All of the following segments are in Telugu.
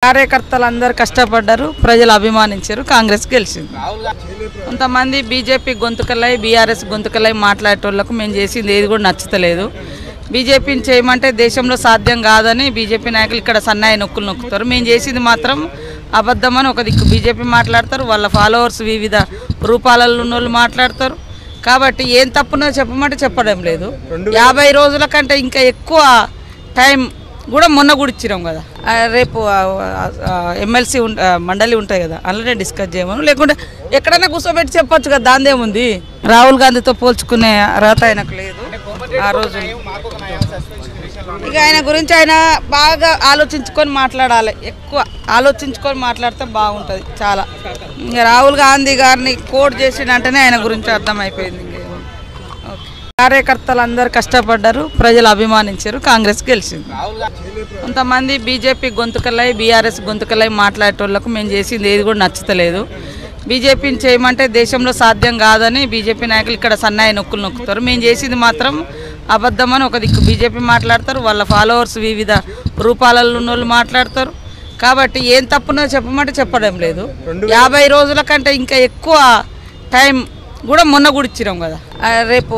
కార్యకర్తలందరూ కష్టపడ్డారు, ప్రజలు అభిమానించారు, కాంగ్రెస్ గెలిచింది. కొంతమంది బీజేపీ గొంతుకలై బీఆర్ఎస్ గొంతుకలై మాట్లాడేటోళ్లకు మేము చేసింది ఏది కూడా నచ్చలేదు. బీజేపీని చేయమంటే దేశంలో సాధ్యం కాదని బీజేపీ నాయకులు ఇక్కడ సన్నాయి నొక్కులు నొక్కుతారు. మేము చేసింది మాత్రం అబద్ధమని ఒక దిక్కు బీజేపీ మాట్లాడతారు, వాళ్ళ ఫాలోవర్స్ వివిధ రూపాలలో ఉన్న వాళ్ళు మాట్లాడతారు. కాబట్టి ఏం తప్పునో చెప్పమంటే చెప్పడం లేదు. 50 రోజుల కంటే ఇంకా ఎక్కువ టైం కూడా మొన్న కూడా ఇచ్చినాం కదా. రేపు ఎమ్మెల్సీ మండలి ఉంటాయి కదా, అందులోనే డిస్కస్ చేయమను, లేకుంటే ఎక్కడైనా కూర్చోబెట్టి చెప్పొచ్చు కదా, దాందేముంది. రాహుల్ గాంధీతో పోల్చుకునే అర్హత ఆయనకు లేదు. ఆ రోజు ఇక ఆయన గురించి ఆయన బాగా ఆలోచించుకొని మాట్లాడాలి, ఎక్కువ ఆలోచించుకొని మాట్లాడితే బాగుంటుంది చాలా. ఇంకా రాహుల్ గాంధీ గారిని కోట్ చేసినంటేనే ఆయన గురించి అర్థమైపోయింది. కార్యకర్తలందరూ కష్టపడ్డారు, ప్రజలు అభిమానించారు, కాంగ్రెస్ గెలిచింది. కొంతమంది బీజేపీ గొంతుకలై బీఆర్ఎస్ గొంతుకలై మాట్లాడేటోళ్లకు మేము చేసింది ఏది కూడా నచ్చలేదు. బీజేపీని చేయమంటే దేశంలో సాధ్యం కాదని బీజేపీ నాయకులు ఇక్కడ సన్నాయి నొక్కులు నొక్కుతారు. మేము చేసింది మాత్రం అబద్ధమని ఒక దిక్కు బీజేపీ మాట్లాడతారు, వాళ్ళ ఫాలోవర్స్ వివిధ రూపాలలో ఉన్న వాళ్ళు మాట్లాడతారు. కాబట్టి ఏం తప్పునో చెప్పమంటే చెప్పడం లేదు. 50 రోజుల కంటే ఇంకా ఎక్కువ టైం కూడా మొన్న కూడా ఇచ్చినాం కదా. రేపు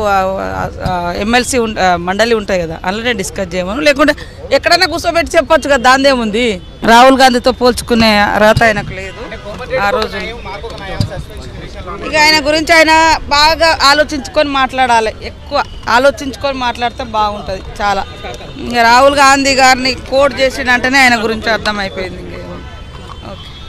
ఎమ్మెల్సీ మండలి ఉంటాయి కదా, అందులోనే డిస్కస్ చేయమను, లేకుంటే ఎక్కడైనా కూర్చోబెట్టి చెప్పొచ్చు కదా, దాందేముంది. రాహుల్ గాంధీతో పోల్చుకునే అర్హత ఆయనకు లేదు. ఆ రోజు ఇక ఆయన గురించి ఆయన బాగా ఆలోచించుకొని మాట్లాడాలి, ఎక్కువ ఆలోచించుకొని మాట్లాడితే బాగుంటుంది చాలా. ఇంకా రాహుల్ గాంధీ గారిని కోట్ చేసినంటేనే ఆయన గురించి అర్థమైపోయింది.